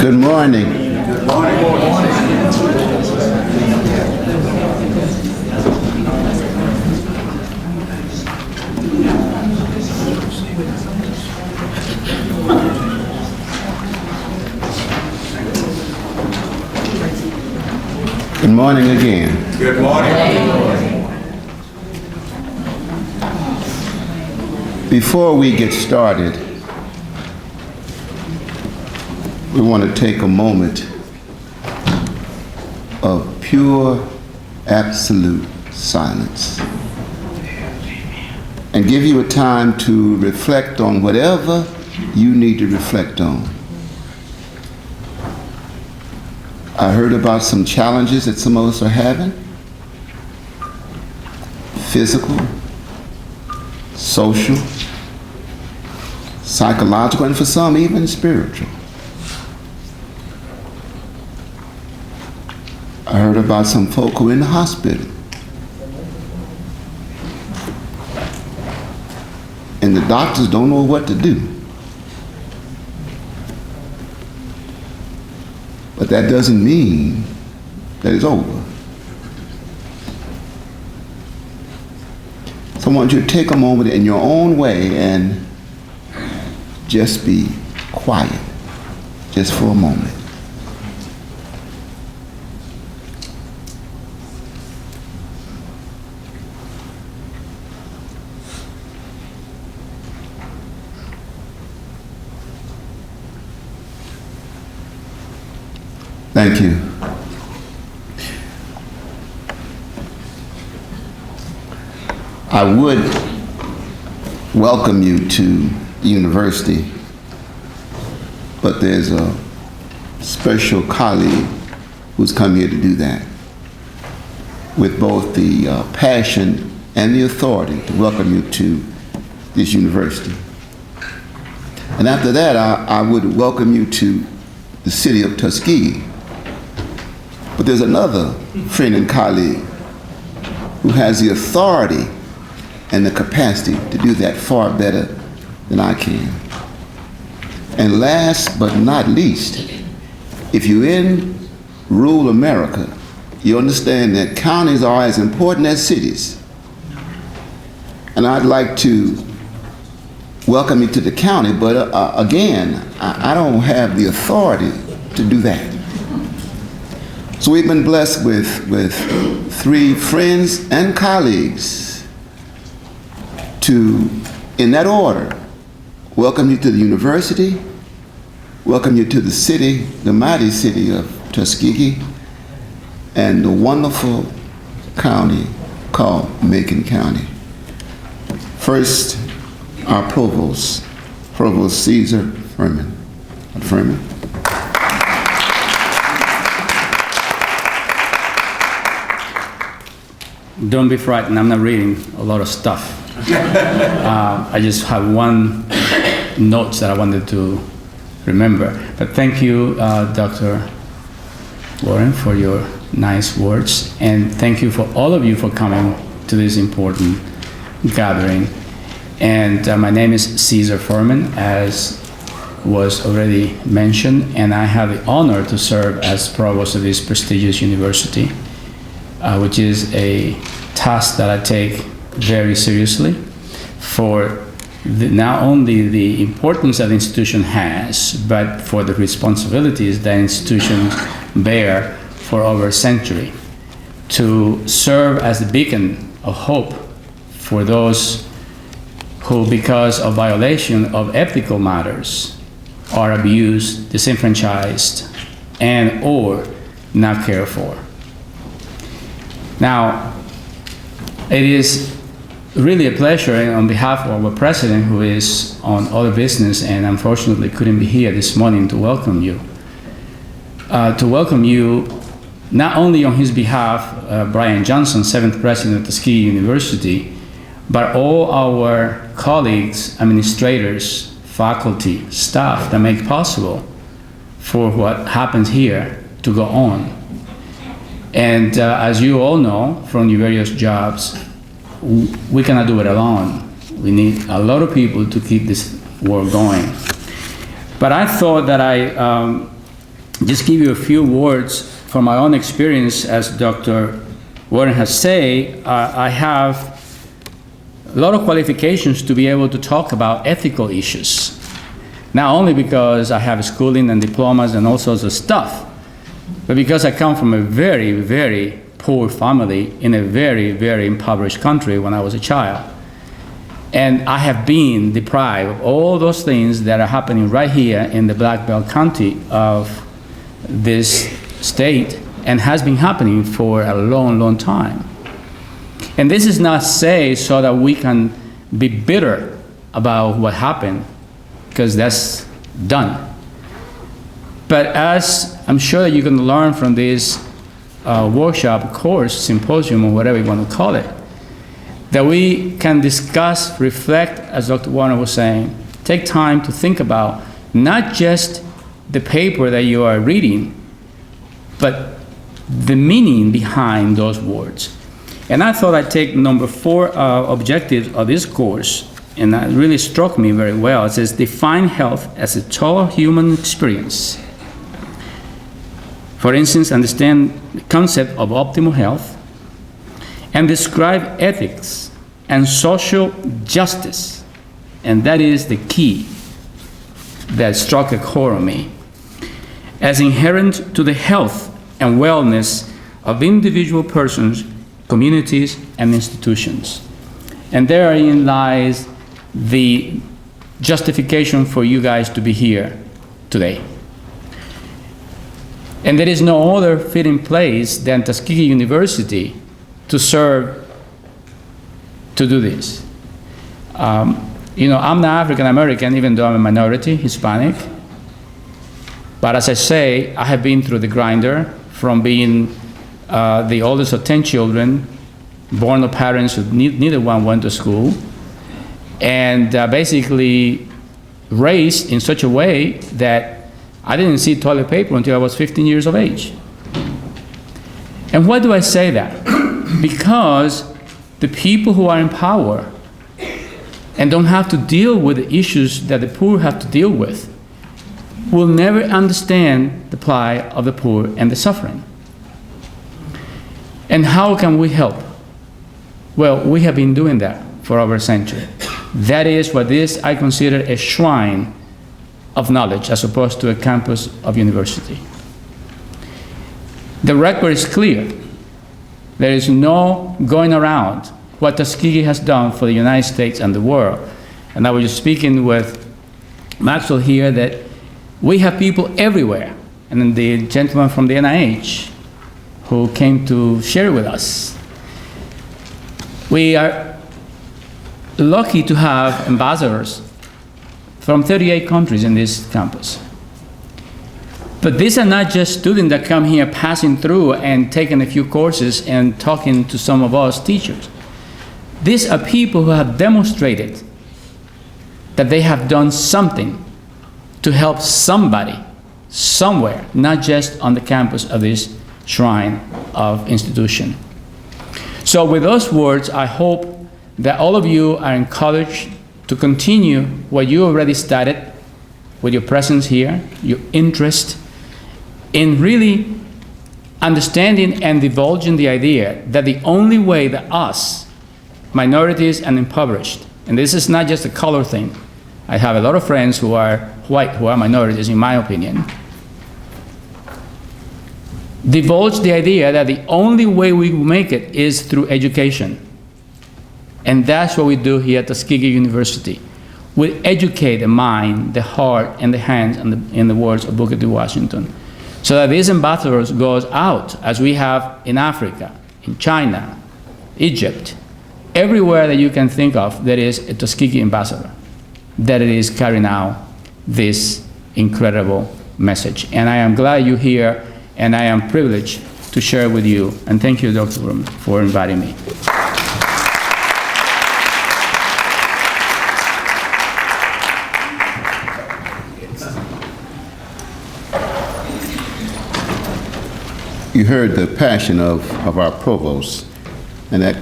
Good morning. Good morning. Good morning again. Good morning. Before we get started, we want to take a moment of pure, absolute silence and give you a time to reflect on whatever you need to reflect on. I heard about some challenges that some of us are having: physical, social, psychological, and for some even spiritual. I heard about some folk who are in the hospital. And the doctors don't know what to do. But that doesn't mean that it's over. So I want you to take a moment in your own way and just be quiet, just for a moment. Thank you. I would welcome you to the university, but there's a special colleague who's come here to do that with both the passion and the authority to welcome you to this university. And after that, I would welcome you to the city of Tuskegee. But there's another friend and colleague who has the authority and the capacity to do that far better than I can. And last but not least, if you're in rural America, you understand that counties are as important as cities. And I'd like to welcome you to the county, but again, I don't have the authority to do that. So we've been blessed with three friends and colleagues to, in that order, welcome you to the university, welcome you to the city, the mighty city of Tuskegee, and the wonderful county called Macon County. First, our Provost Cesar Fermin. Don't be frightened, I'm not reading a lot of stuff. I just have one note that I wanted to remember. But thank you, Dr. Warren, for your nice words. And thank you for all of you for coming to this important gathering. And my name is Cesar Fermin, as was already mentioned, and I have the honor to serve as provost of this prestigious university, which is a task that I take very seriously for not only the importance that the institution has, but for the responsibilities that institutions bear for over a century, to serve as the beacon of hope for those who, because of violation of ethical matters, are abused, disenfranchised, and or not cared for. Now, it is really a pleasure on behalf of our president, who is on other business and unfortunately couldn't be here this morning, to welcome you. Not only on his behalf, Brian Johnson, 7th president of Tuskegee University, but all our colleagues, administrators, faculty, staff that make possible for what happens here to go on. And as you all know from your various jobs, we cannot do it alone. We need a lot of people to keep this work going. But I thought that I just give you a few words from my own experience. As Dr. Warren has said, I have a lot of qualifications to be able to talk about ethical issues. Not only because I have schooling and diplomas and all sorts of stuff, but because I come from a very, very poor family in a very, very impoverished country when I was a child. And I have been deprived of all those things that are happening right here in the Black Belt County of this state, and has been happening for a long, long time. And this is not said so that we can be bitter about what happened, because that's done. But as I'm sure that you can learn from this workshop, course, symposium, or whatever you want to call it, that we can discuss, reflect, as Dr. Warner was saying, take time to think about not just the paper that you are reading, but the meaning behind those words. And I thought I'd take number 4 objective of this course, and that really struck me very well. It says, define health as a total human experience. For instance, understand the concept of optimal health, and describe ethics and social justice. And that is the key that struck a chord on me, as inherent to the health and wellness of individual persons, communities, and institutions. And therein lies the justification for you guys to be here today. And there is no other fitting place than Tuskegee University to serve, to do this. You know, I'm not African American, even though I'm a minority, Hispanic. But as I say, I have been through the grinder from being the oldest of 10 children, born of parents who neither one went to school, and basically raised in such a way that I didn't see toilet paper until I was 15 years of age. And why do I say that? Because the people who are in power and don't have to deal with the issues that the poor have to deal with will never understand the plight of the poor and the suffering. And how can we help? Well, we have been doing that for over a century. That is what this I consider a shrine of knowledge as opposed to a campus of university. The record is clear. There is no going around what Tuskegee has done for the United States and the world. And I was just speaking with Maxwell here that we have people everywhere. And then the gentleman from the NIH who came to share with us. We are lucky to have ambassadors from 38 countries in this campus. But these are not just students that come here passing through and taking a few courses and talking to some of us teachers. These are people who have demonstrated that they have done something to help somebody, somewhere, not just on the campus of this shrine of institution. So with those words, I hope that all of you are encouraged to continue what you already started with your presence here, your interest in really understanding and divulging the idea that the only way that us, minorities and impoverished, and this is not just a color thing. I have a lot of friends who are white, who are minorities, in my opinion. Divulge the idea that the only way we will make it is through education. And that's what we do here at Tuskegee University. We educate the mind, the heart, and the hands, in the words of Booker T. Washington, so that these ambassadors goes out, as we have in Africa, in China, Egypt, everywhere that you can think of, there is a Tuskegee ambassador that it is carrying out this incredible message. And I am glad you're here, and I am privileged to share with you. And thank you, Dr. Fermin, for inviting me. You heard the passion of our provost, and that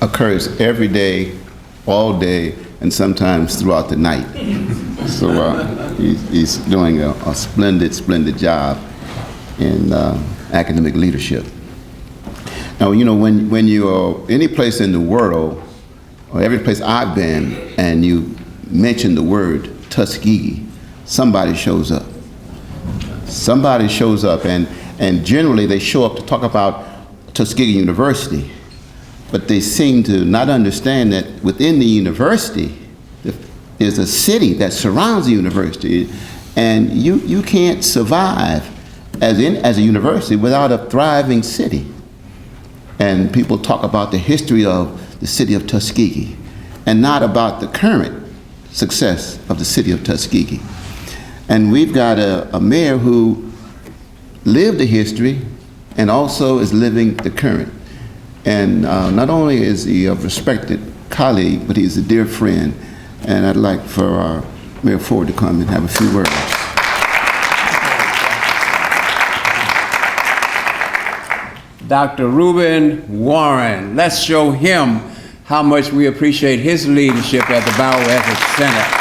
occurs every day, all day, and sometimes throughout the night. So he's doing a splendid, splendid job. in academic leadership. Now, you know, when you're any place in the world, or every place I've been, and you mention the word Tuskegee, somebody shows up. Somebody shows up, and generally they show up to talk about Tuskegee University, but they seem to not understand that within the university, there's a city that surrounds the university, and you can't survive as a university without a thriving city. And people talk about the history of the city of Tuskegee, and not about the current success of the city of Tuskegee. And we've got a mayor who lived the history and also is living the current. And not only is he a respected colleague, but he's a dear friend. And I'd like for our Mayor Ford to come and have a few words. Dr. Reuben Warren. Let's show him how much we appreciate his leadership at the Bioethics Center.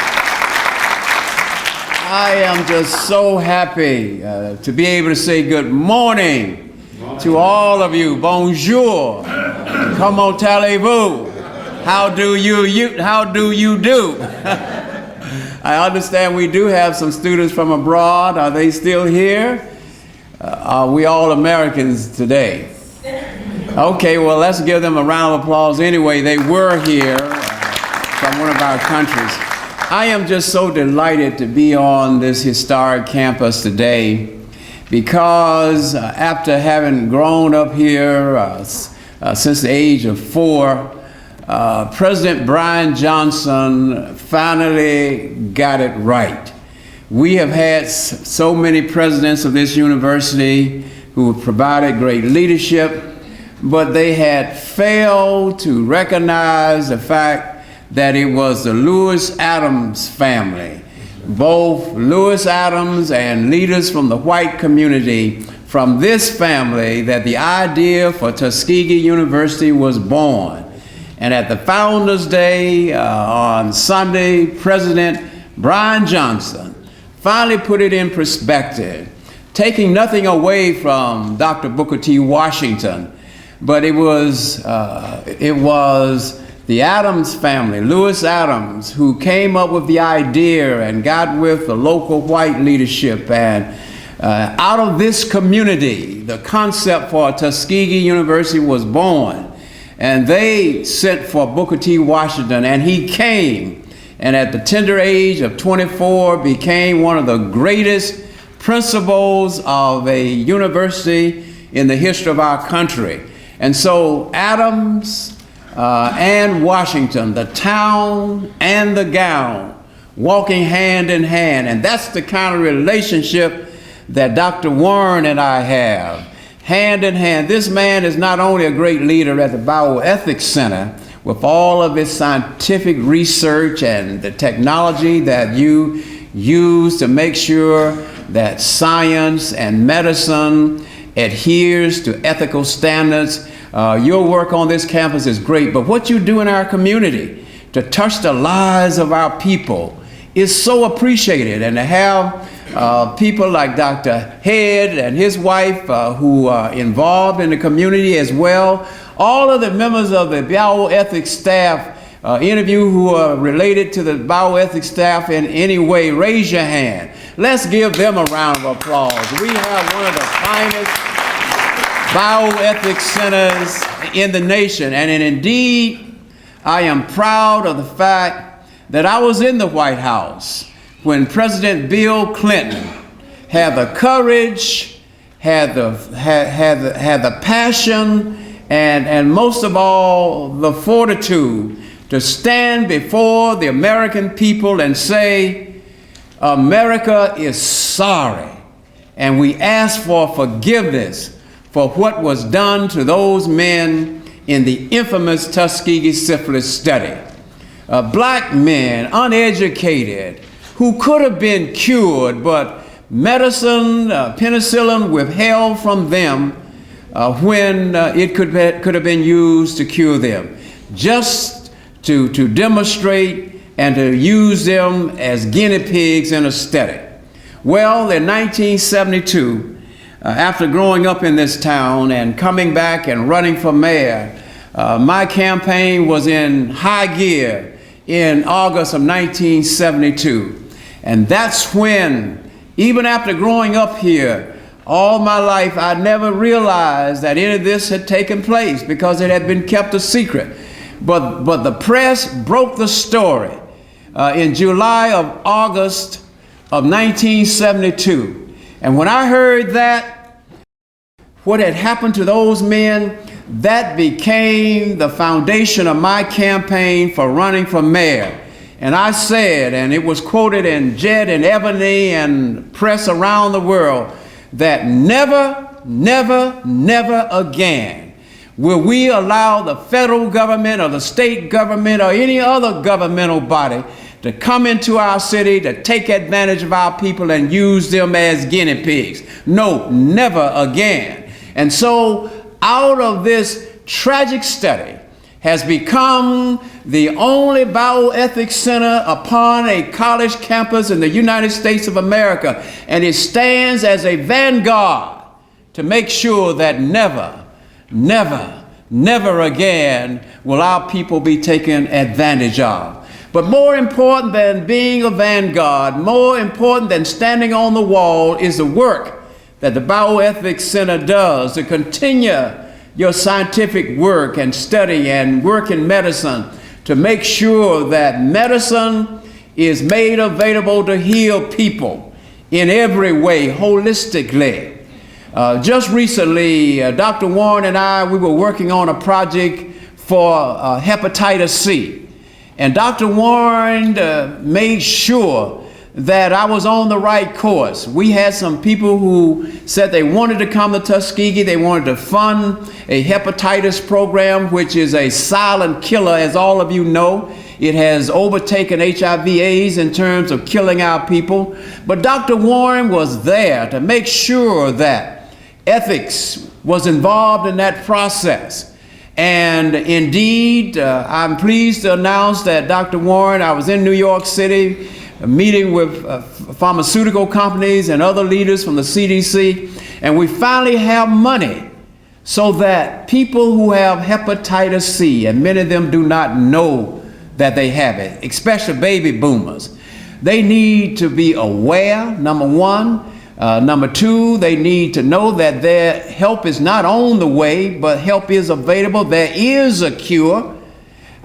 I am just so happy to be able to say good morning to all of you. Bonjour. Comment allez-vous? How do you do? I understand we do have some students from abroad. Are they still here? Are we all Americans today? Okay, well, let's give them a round of applause anyway. They were here from one of our countries. I am just so delighted to be on this historic campus today because after having grown up here since the age of 4, President Brian Johnson finally got it right. We have had so many presidents of this university who have provided great leadership, but they had failed to recognize the fact that it was the Lewis Adams family, both Lewis Adams and leaders from the white community, from this family that the idea for Tuskegee University was born. And at the Founders Day on Sunday, President Brian Johnson finally put it in perspective, taking nothing away from Dr. Booker T. Washington, but it was the Adams family, Lewis Adams, who came up with the idea and got with the local white leadership. And out of this community, the concept for Tuskegee University was born. And they sent for Booker T. Washington, and he came. And at the tender age of 24, became one of the greatest principals of a university in the history of our country. And so Adams and Washington, the town and the gown, walking hand in hand. And that's the kind of relationship that Dr. Warren and I have, hand in hand. This man is not only a great leader at the Bioethics Center, with all of its scientific research and the technology that you use to make sure that science and medicine adheres to ethical standards. Your work on this campus is great, but what you do in our community to touch the lives of our people is so appreciated. And to have people like Dr. Head and his wife who are involved in the community as well, all of the members of the bioethics staff, any of you who are related to the bioethics staff in any way, raise your hand. Let's give them a round of applause. We have one of the finest bioethics centers in the nation. And indeed, I am proud of the fact that I was in the White House when President Bill Clinton had the courage, had the passion, and most of all, the fortitude to stand before the American people and say, America is sorry, and we ask for forgiveness for what was done to those men in the infamous Tuskegee syphilis study. Black men, uneducated, who could have been cured, but medicine, penicillin withheld from them when it could have been used to cure them, just to demonstrate and to use them as guinea pigs in a study. Well, in 1972, after growing up in this town and coming back and running for mayor, my campaign was in high gear in August of 1972. And that's when, even after growing up here all my life, I never realized that any of this had taken place because it had been kept a secret. But the press broke the story in August of 1972. And when I heard that, what had happened to those men, that became the foundation of my campaign for running for mayor. And I said, and it was quoted in Jet and Ebony and press around the world, that never, never, never again will we allow the federal government or the state government or any other governmental body to come into our city to take advantage of our people and use them as guinea pigs. No, never again. And so out of this tragic study has become the only bioethics center upon a college campus in the United States of America. And it stands as a vanguard to make sure that never, never, never again will our people be taken advantage of. But more important than being a vanguard, more important than standing on the wall is the work that the Bioethics Center does to continue your scientific work and study and work in medicine to make sure that medicine is made available to heal people in every way, holistically. Just recently, Dr. Warren and I, we were working on a project for hepatitis C. And Dr. Warren made sure that I was on the right course. We had some people who said they wanted to come to Tuskegee. They wanted to fund a hepatitis program, which is a silent killer, as all of you know. It has overtaken HIV/AIDS in terms of killing our people. But Dr. Warren was there to make sure that ethics was involved in that process. And indeed, I'm pleased to announce that Dr. Warren, I was in New York City, meeting with pharmaceutical companies and other leaders from the CDC, and we finally have money so that people who have hepatitis C, and many of them do not know that they have it, especially baby boomers, they need to be aware, number one. Number two, they need to know that their help is not on the way, but help is available. There is a cure.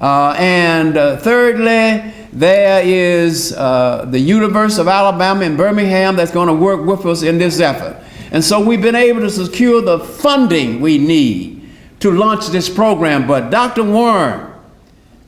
And thirdly, there is the University of Alabama in Birmingham that's going to work with us in this effort. And so we've been able to secure the funding we need to launch this program. But Dr. Warren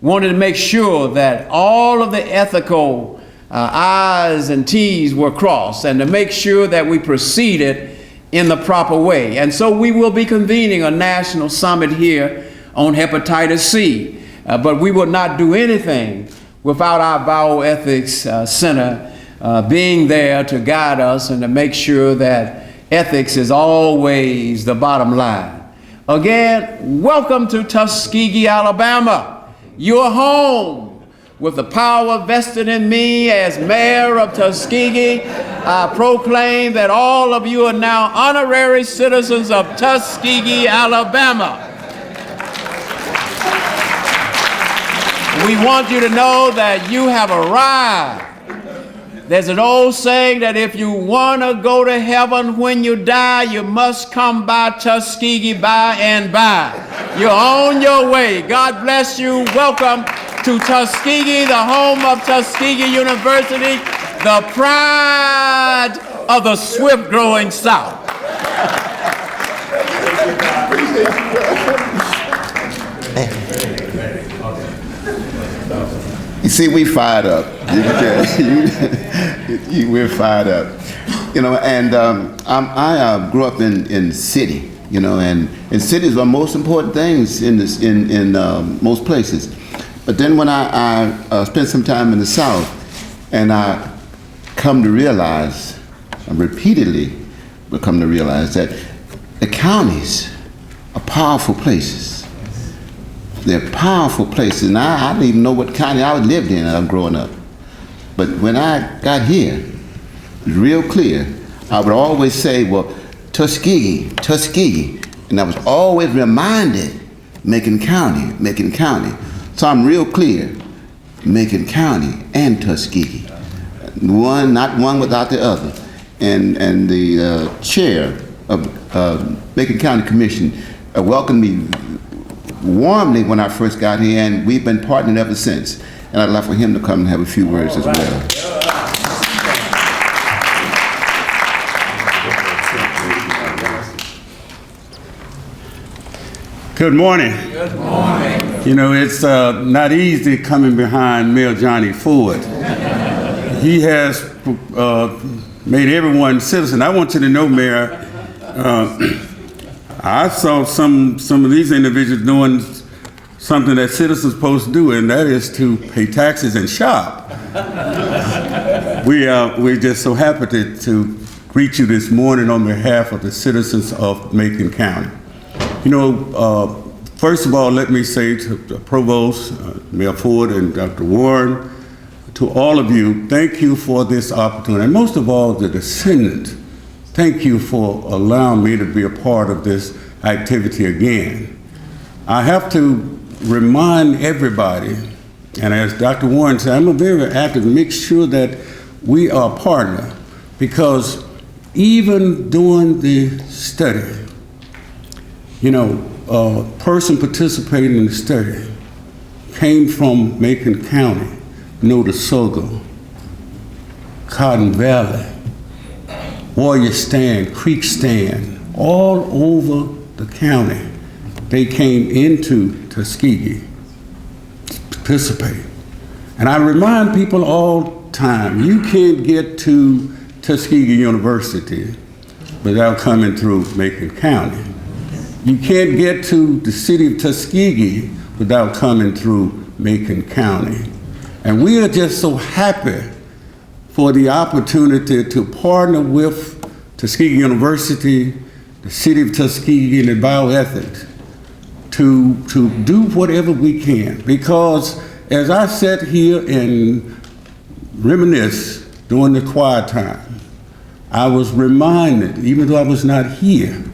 wanted to make sure that all of the ethical I's and T's were crossed, and to make sure that we proceeded in the proper way. And so we will be convening a national summit here on hepatitis C, but we will not do anything without our Bioethics Center being there to guide us and to make sure that ethics is always the bottom line. Again, welcome to Tuskegee, Alabama. You're home. With the power vested in me as mayor of Tuskegee, I proclaim that all of you are now honorary citizens of Tuskegee, Alabama. We want you to know that you have arrived. There's an old saying that if you want to go to heaven when you die, you must come by Tuskegee by and by. You're on your way. God bless you. Welcome to Tuskegee, the home of Tuskegee University, the pride of the swift-growing South. You see, we fired up. We're fired up. You know, and I grew up in city, you know, and cities are most important things in most places. But then when I spent some time in the South, and I come to realize, repeatedly come to realize that the counties are powerful places. They're powerful places. And I didn't even know what county I lived in as I'm growing up. But when I got here, it was real clear. I would always say, well, Tuskegee, Tuskegee. And I was always reminded, Macon County, Macon County. So I'm real clear, Macon County and Tuskegee. One, not one without the other. And the chair of Macon County Commission welcomed me warmly when I first got here, and we've been partnering ever since. And I'd like for him to come and have a few words as well. Good morning. Good morning. You know, it's not easy coming behind Mayor Johnny Ford. He has made everyone citizen. I want you to know, Mayor, I saw some of these individuals doing something that citizens are supposed to do, and that is to pay taxes and shop. We're just so happy to greet you this morning on behalf of the citizens of Macon County. You know, first of all, let me say to the Provost, Mayor Ford, and Dr. Warren, to all of you, thank you for this opportunity. And most of all, the descendants, thank you for allowing me to be a part of this activity again. I have to remind everybody, and as Dr. Warren said, I'm very active to make sure that we are a partner, because even during the study, you know, a person participating in the study came from Macon County, Notasulga, Cotton Valley, Warrior Stand, Creek Stand, all over the county. They came into Tuskegee to participate. And I remind people all the time, you can't get to Tuskegee University without coming through Macon County. You can't get to the city of Tuskegee without coming through Macon County. And we are just so happy for the opportunity to partner with Tuskegee University, the city of Tuskegee, and the bioethics to do whatever we can. Because as I sat here and reminisce during the quiet time, I was reminded, even though I was not here,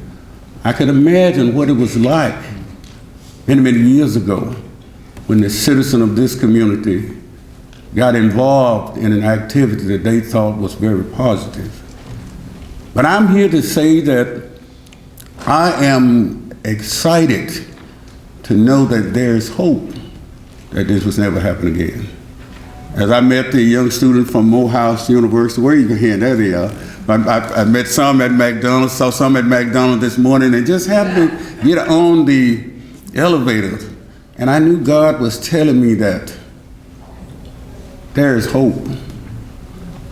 I could imagine what it was like many, many years ago when the citizen of this community got involved in an activity that they thought was very positive. But I'm here to say that I am excited to know that there's hope that this was never happen again. As I met the young student from Morehouse University, where you can hear, there they are. I met some at McDonald's, saw some at McDonald's this morning, and just happened to get on the elevator. And I knew God was telling me that there is hope,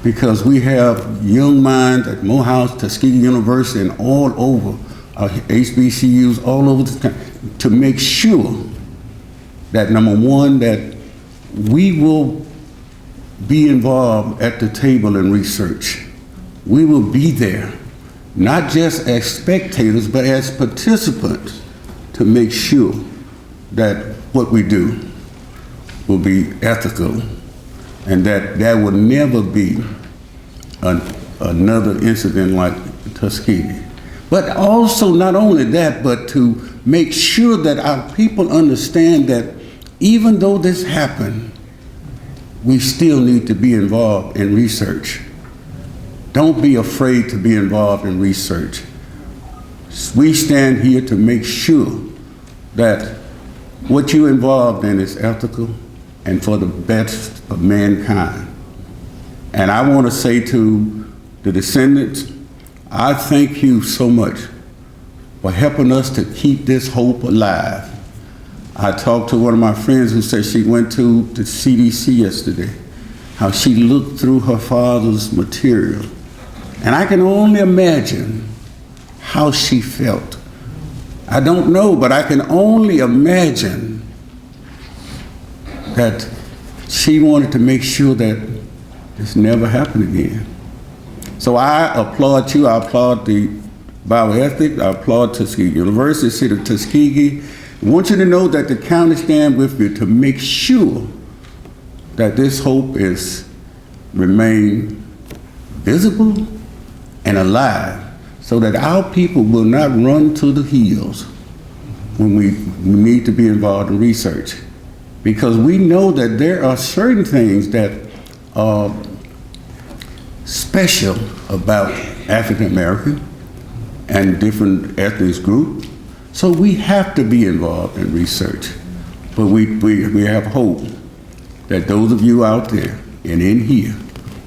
because we have young minds at Morehouse, Tuskegee University, and all over, our HBCUs all over the country, to make sure that, number one, that we will be involved at the table in research. We will be there, not just as spectators, but as participants, to make sure that what we do will be ethical, and that there will never be another incident like Tuskegee. But also, not only that, but to make sure that our people understand that even though this happened, we still need to be involved in research. Don't be afraid to be involved in research. We stand here to make sure that what you're involved in is ethical and for the best of mankind. And I want to say to the descendants, I thank you so much for helping us to keep this hope alive. I talked to one of my friends who said she went to the CDC yesterday, how she looked through her father's material. And I can only imagine how she felt. I don't know, but I can only imagine that she wanted to make sure that this never happened again. So I applaud you. I applaud the bioethics. I applaud Tuskegee University, City of Tuskegee. I want you to know that the county stand with you to make sure that this hope is remain visible and alive, so that our people will not run to the hills when we need to be involved in research. Because we know that there are certain things that are special about African American and different ethnic groups. So we have to be involved in research. But we have hope that those of you out there and in here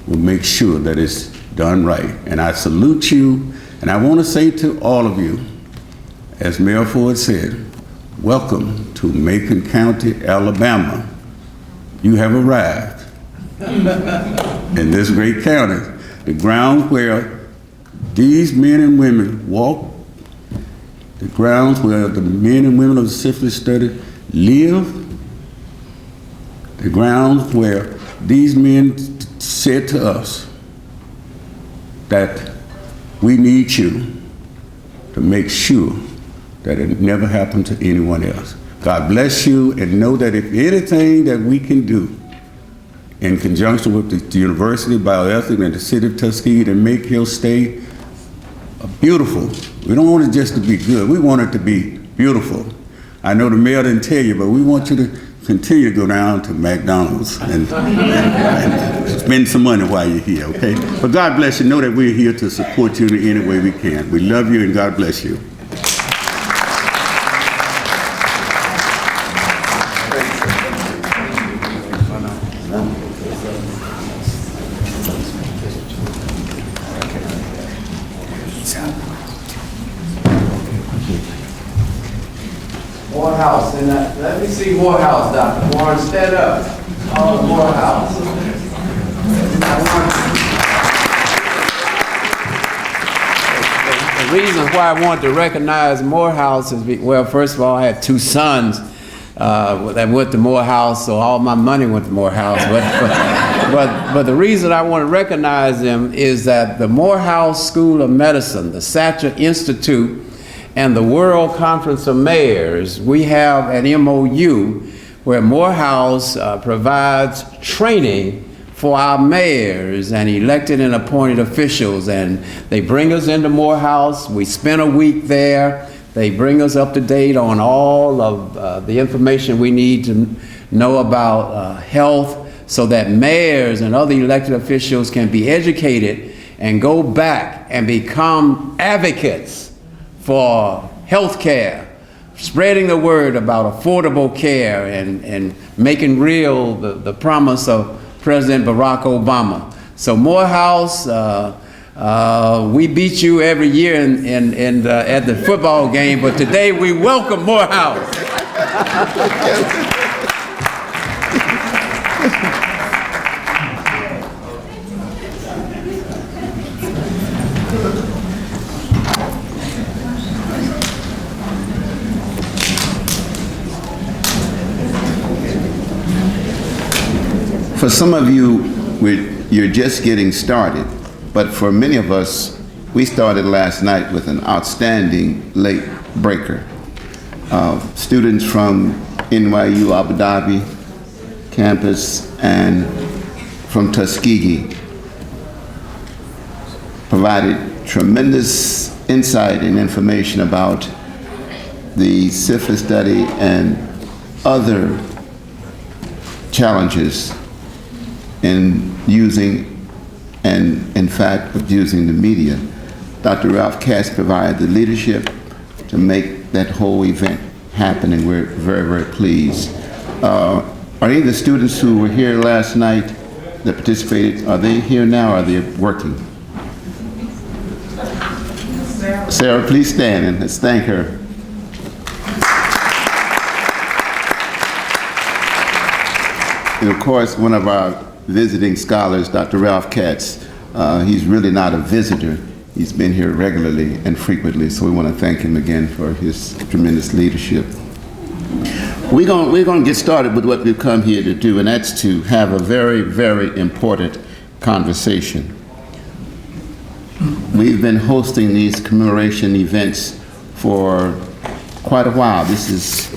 will make sure that it's done right. And I salute you, and I want to say to all of you, as Mayor Ford said, welcome to Macon County, Alabama. You have arrived in this great county, the ground where these men and women walk, the grounds where the men and women of the syphilis study live, the grounds where these men said to us that we need you to make sure that it never happened to anyone else. God bless you, and know that if anything that we can do in conjunction with the University of Bioethics and the City of Tuskegee to make Hill State beautiful. We don't want it just to be good. We want it to be beautiful. I know the mayor didn't tell you, but we want you to continue to go down to McDonald's and spend some money while you're here, okay? But God bless you. Know that we're here to support you in any way we can. We love you, and God bless you. Morehouse, and let me see Morehouse, Dr. Warren, stand up. Oh, Morehouse. The reason why I want to recognize Morehouse is, well, first of all, I had two sons that went to Morehouse, so all my money went to Morehouse. But the reason I want to recognize them is that the Morehouse School of Medicine, the Satcher Institute, and the World Conference of Mayors, we have an MOU where Morehouse provides training for our mayors and elected and appointed officials, and they bring us into Morehouse. We spend a week there. They bring us up to date on all of the information we need to know about health, so that mayors and other elected officials can be educated and go back and become advocates for health care, spreading the word about affordable care, and making real the promise of President Barack Obama. So Morehouse, we beat you every year at the football game, but today we welcome Morehouse. For some of you, you're just getting started, but for many of us, we started last night with an outstanding late breaker. Students from NYU Abu Dhabi campus and from Tuskegee provided tremendous insight and information about the syphilis study and other challenges in using and, in fact, abusing the media. Dr. Ralph Katz provided the leadership to make that whole event happen, and we're very, very pleased. Are any of the students who were here last night that participated, are they here now, or are they working? Sarah, please stand and let's thank her. And of course, one of our visiting scholars, Dr. Ralph Katz, he's really not a visitor. He's been here regularly and frequently, so we want to thank him again for his tremendous leadership. We're going to get started with what we've come here to do, and that's to have a very, very important conversation. We've been hosting these commemoration events for quite a while. This is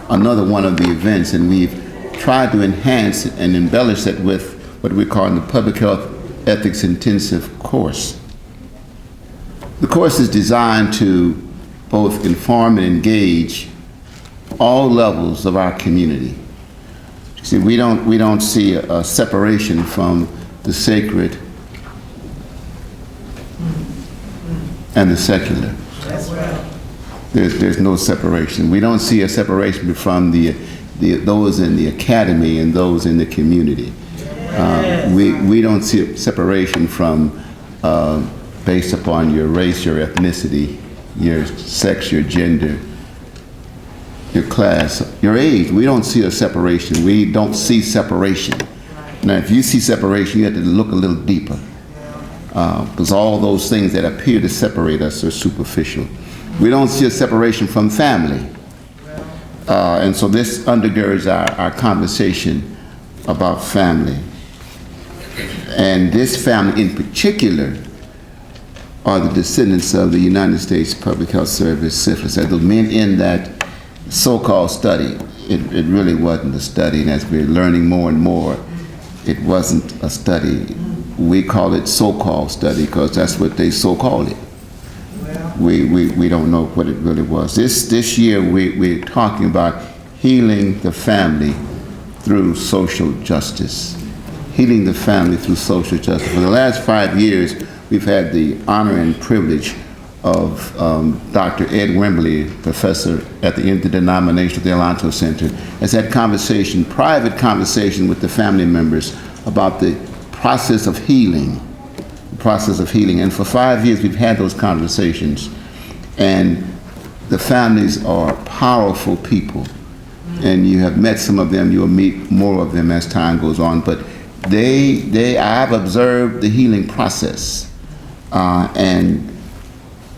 another one of the events, and we've tried to enhance and embellish it with what we call the Public Health Ethics Intensive course. The course is designed to both inform and engage all levels of our community. See, we don't see a separation from the sacred and the secular. There's no separation. We don't see a separation from those in the academy and those in the community. We don't see a separation from based upon your race, your ethnicity, your sex, your gender, your class, your age. We don't see a separation. We don't see separation. Now, if you see separation, you have to look a little deeper, because all those things that appear to separate us are superficial. We don't see a separation from family. And so this undergirds our conversation about family. And this family in particular are the descendants of the United States Public Health Service syphilis. The men in that so-called study, it really wasn't a study, and as we're learning more and more, it wasn't a study. We call it so-called study because that's what they so-called it. We don't know what it really was. This year we're talking about healing the family through social justice. Healing the family through social justice. For the last 5 years, we've had the honor and privilege of Dr. Ed Wembley, professor at the Interdenominational Theological Center, has had conversation, private conversation with the family members about the process of healing. And for 5 years, we've had those conversations. And the families are powerful people. And you have met some of them, you'll meet more of them as time goes on. But I've observed the healing process. And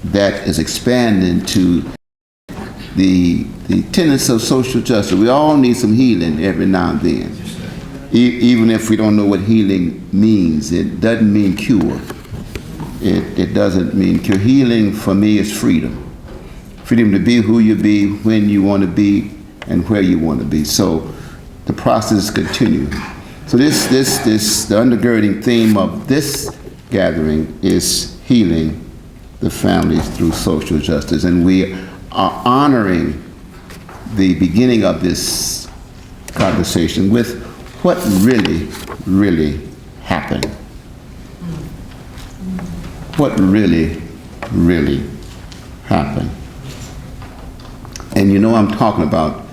that is expanding to the tenets of social justice. We all need some healing every now and then. Even if we don't know what healing means, it doesn't mean cure. It doesn't mean cure. Healing for me is freedom. Freedom to be who you be, when you want to be, and where you want to be. So the process continues. So the undergirding theme of this gathering is healing the families through social justice. And we are honoring the beginning of this conversation with what really, really happened. What really, really happened. And you know I'm talking about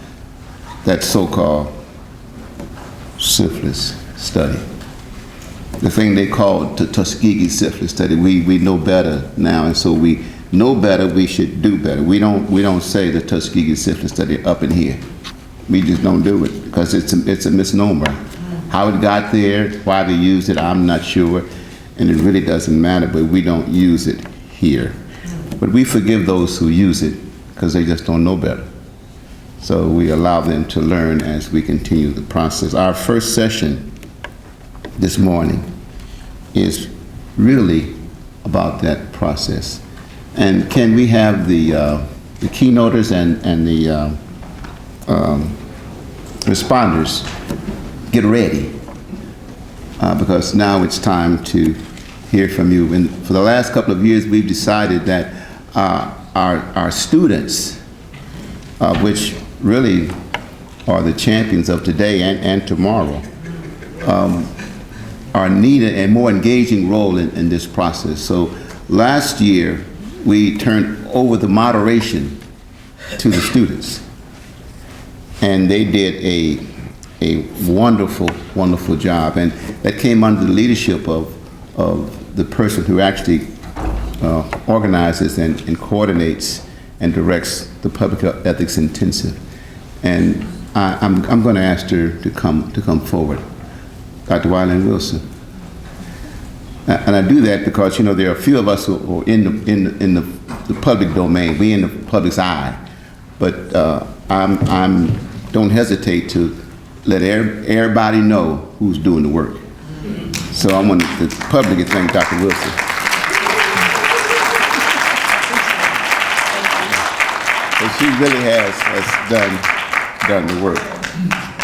that so-called syphilis study. The thing they called the Tuskegee syphilis study. We know better now, and so we know better, we should do better. We don't say the Tuskegee syphilis study up in here. We just don't do it because it's a misnomer. How it got there, why they used it, I'm not sure, and it really doesn't matter, but we don't use it here. But we forgive those who use it because they just don't know better. So we allow them to learn as we continue the process. Our first session this morning is really about that process. And can we have the keynoters and the responders get ready? Because now it's time to hear from you. And for the last couple of years, we've decided that our students, which really are the champions of today and tomorrow, are needed a more engaging role in this process. So last year, we turned over the moderation to the students. And they did a wonderful, wonderful job. And that came under the leadership of the person who actually organizes and coordinates and directs the Public Health Ethics Intensive. And I'm going to ask her to come forward, Dr. Wyland Wilson. And I do that because, you know, there are a few of us who are in the public domain. We in the public's eye. But don't hesitate to let everybody know who's doing the work. So I want the public to thank Dr. Wilson. But she really has done the work.